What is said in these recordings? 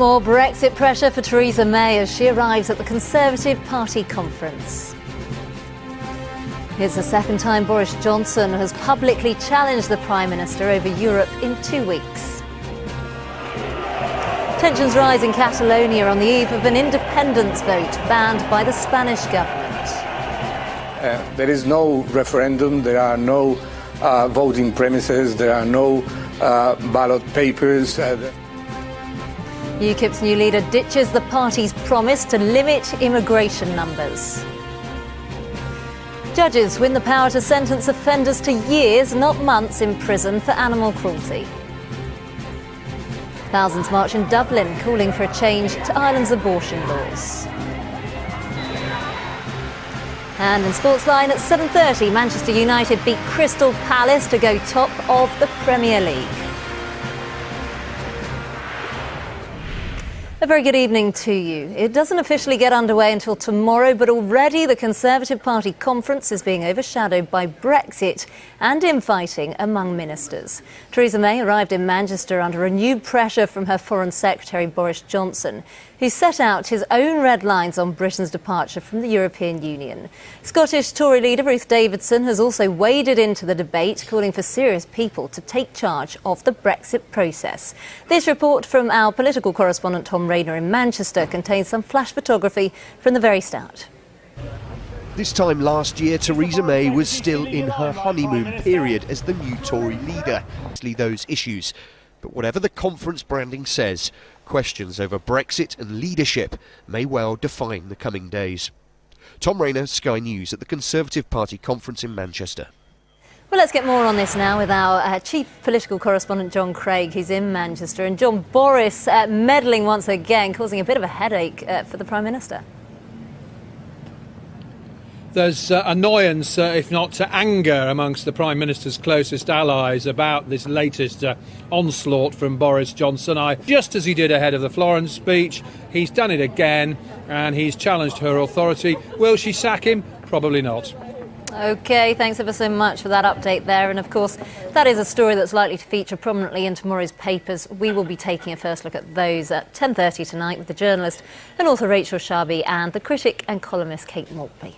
More Brexit pressure for Theresa May as she arrives at the Conservative Party conference. It's the second time Boris Johnson has publicly challenged the Prime Minister over Europe in 2 weeks. Tensions rise in Catalonia on the eve of an independence vote banned by the Spanish government. There is no referendum, there are no voting premises, there are no ballot papers. UKIP's new leader ditches the party's promise to limit immigration numbers. Judges win the power to sentence offenders to years, not months, in prison for animal cruelty. Thousands march in Dublin, calling for a change to Ireland's abortion laws. And in Sportsline at 7:30, Manchester United beat Crystal Palace to go top of the Premier League. A very good evening to you. It doesn't officially get underway until tomorrow, but already the Conservative Party conference is being overshadowed by Brexit and infighting among ministers. Theresa May arrived in Manchester under renewed pressure from her Foreign Secretary Boris Johnson, who set out his own red lines on Britain's departure from the European Union. Scottish Tory leader Ruth Davidson has also waded into the debate, calling for serious people to take charge of the Brexit process. This report from our political correspondent Tom Rayner in Manchester contains some flash photography from the very start. This time last year, Theresa May was still in her honeymoon period as the new Tory leader. Those issues. But whatever the conference branding says, questions over Brexit and leadership may well define the coming days. Tom Rayner, Sky News, at the Conservative Party conference in Manchester. Well, let's get more on this now with our chief political correspondent, John Craig, who's in Manchester. And John, Boris meddling once again, causing a bit of a headache for the Prime Minister. There's annoyance, if not anger, amongst the Prime Minister's closest allies about this latest onslaught from Boris Johnson. Just as he did ahead of the Florence speech, he's done it again and he's challenged her authority. Will she sack him? Probably not. OK, thanks ever so much for that update there. And of course, that is a story that's likely to feature prominently in tomorrow's papers. We will be taking a first look at those at 10:30 tonight with the journalist and author Rachel Sharby and the critic and columnist Kate Maltby.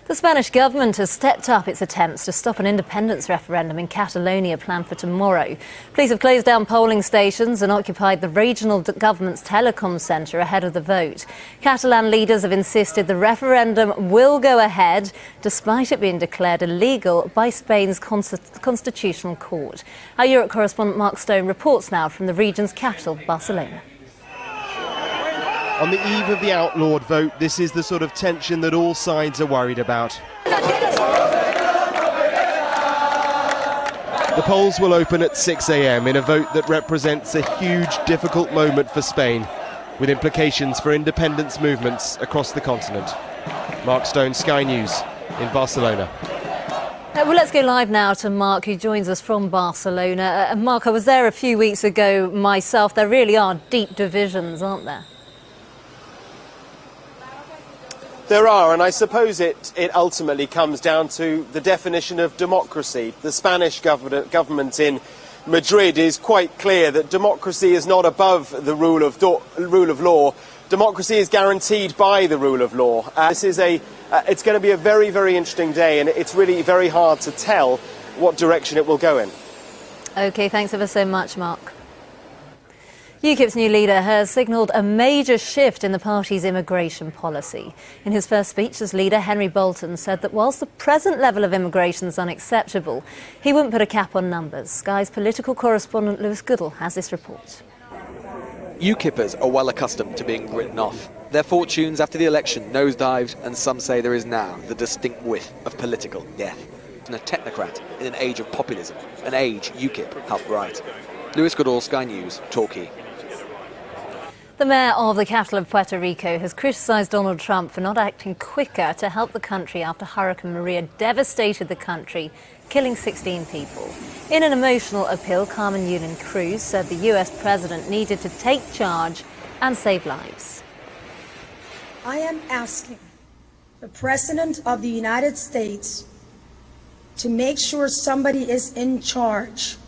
The Spanish government has stepped up its attempts to stop an independence referendum in Catalonia planned for tomorrow. Police have closed down polling stations and occupied the regional government's telecom centre ahead of the vote. Catalan leaders have insisted the referendum will go ahead, despite it being declared illegal by Spain's constitutional court. Our Europe correspondent Mark Stone reports now from the region's capital, Barcelona. On the eve of the outlawed vote, this is the sort of tension that all sides are worried about. The polls will open at 6 a.m. in a vote that represents a huge, difficult moment for Spain, with implications for independence movements across the continent. Mark Stone, Sky News, in Barcelona. Well, let's go live now to Mark, who joins us from Barcelona. Mark, I was there a few weeks ago myself. There really are deep divisions, aren't there? There are, and I suppose it ultimately comes down to the definition of democracy. The Spanish government in Madrid is quite clear that democracy is not above the rule of law. Democracy is guaranteed by the rule of law. This is it's going to be a very, very interesting day, and it's really very hard to tell what direction it will go in. OK, thanks ever so much, Mark. UKIP's new leader has signalled a major shift in the party's immigration policy. In his first speech as leader, Henry Bolton said that whilst the present level of immigration is unacceptable, he wouldn't put a cap on numbers. Sky's political correspondent Lewis Goodall has this report. UKIPers are well accustomed to being written off. Their fortunes after the election nosedived, and some say there is now the distinct whiff of political death. And a technocrat in an age of populism, an age UKIP helped write. Lewis Goodall, Sky News, Torquay. The mayor of the capital of Puerto Rico has criticised Donald Trump for not acting quicker to help the country after Hurricane Maria devastated the country, killing 16 people. In an emotional appeal, Carmen Yulin Cruz said the US president needed to take charge and save lives. I am asking the President of the United States to make sure somebody is in charge.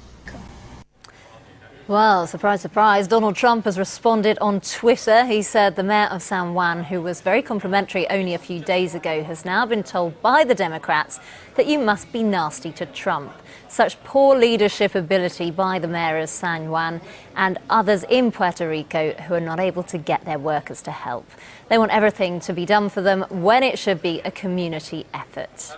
Well, surprise, surprise, Donald Trump has responded on Twitter. He said the mayor of San Juan, who was very complimentary only a few days ago, has now been told by the Democrats that you must be nasty to Trump. Such poor leadership ability by the mayor of San Juan and others in Puerto Rico who are not able to get their workers to help. They want everything to be done for them when it should be a community effort.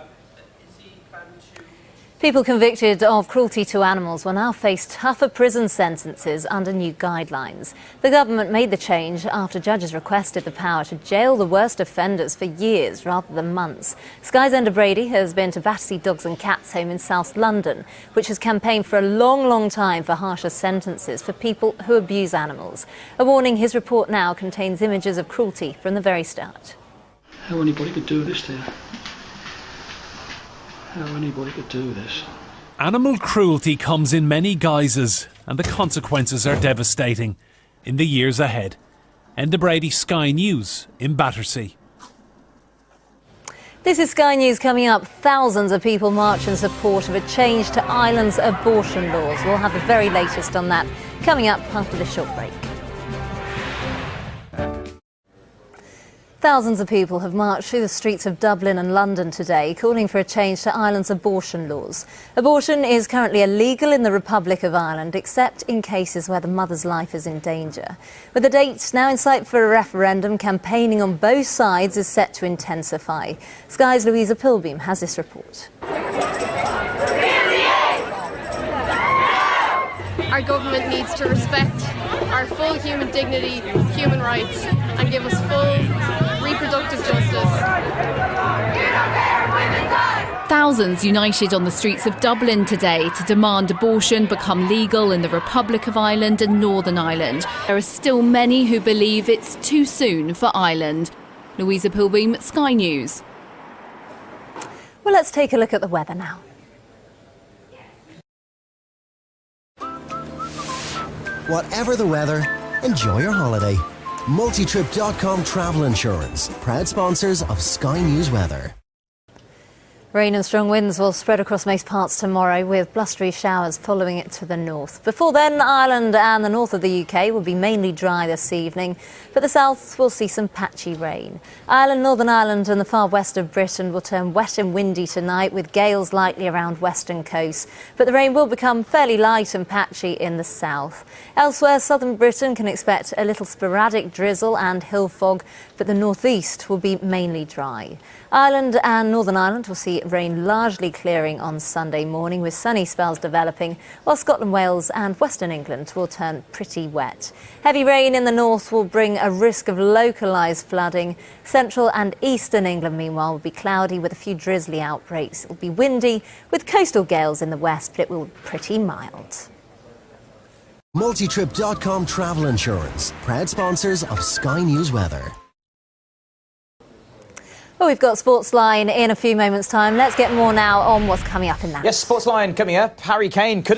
People convicted of cruelty to animals will now face tougher prison sentences under new guidelines. The government made the change after judges requested the power to jail the worst offenders for years rather than months. Sky's Enda Brady has been to Battersea Dogs and Cats Home in South London, which has campaigned for a long time for harsher sentences for people who abuse animals. A warning, his report now contains images of cruelty from the very start. How anybody could do this to you? How anybody could do this. Animal cruelty comes in many guises, and the consequences are devastating in the years ahead. Enda Brady, Sky News in Battersea. This is Sky News coming up. Thousands of people march in support of a change to Ireland's abortion laws. We'll have the very latest on that coming up after this short break. Thousands of people have marched through the streets of Dublin and London today, calling for a change to Ireland's abortion laws. Abortion is currently illegal in the Republic of Ireland, except in cases where the mother's life is in danger. With the date now in sight for a referendum, campaigning on both sides is set to intensify. Sky's Louisa Pilbeam has this report. Our government needs to respect our full human dignity, human rights, and give us full reproductive justice. Thousands united on the streets of Dublin today to demand abortion become legal in the Republic of Ireland and Northern Ireland. There are still many who believe it's too soon for Ireland. Louisa Pilbeam, Sky News. Well, let's take a look at the weather now. Whatever the weather, enjoy your holiday. Multitrip.com Travel Insurance, proud sponsors of Sky News Weather. Rain and strong winds will spread across most parts tomorrow, with blustery showers following it to the north. Before then, Ireland and the north of the UK will be mainly dry this evening, but the south will see some patchy rain. Ireland, Northern Ireland and the far west of Britain will turn wet and windy tonight, with gales likely around western coasts, but the rain will become fairly light and patchy in the south. Elsewhere, southern Britain can expect a little sporadic drizzle and hill fog, but the northeast will be mainly dry. Ireland and Northern Ireland will see rain largely clearing on Sunday morning, with sunny spells developing, while Scotland, Wales and Western England will turn pretty wet. Heavy rain in the north will bring a risk of localised flooding. Central and eastern England, meanwhile, will be cloudy with a few drizzly outbreaks. It will be windy with coastal gales in the west, but it will be pretty mild. Multitrip.com Travel Insurance, proud sponsors of Sky News Weather. Well, we've got Sportsline in a few moments' time. Let's get more now on what's coming up in that. Yes, Sportsline coming up. Harry Kane could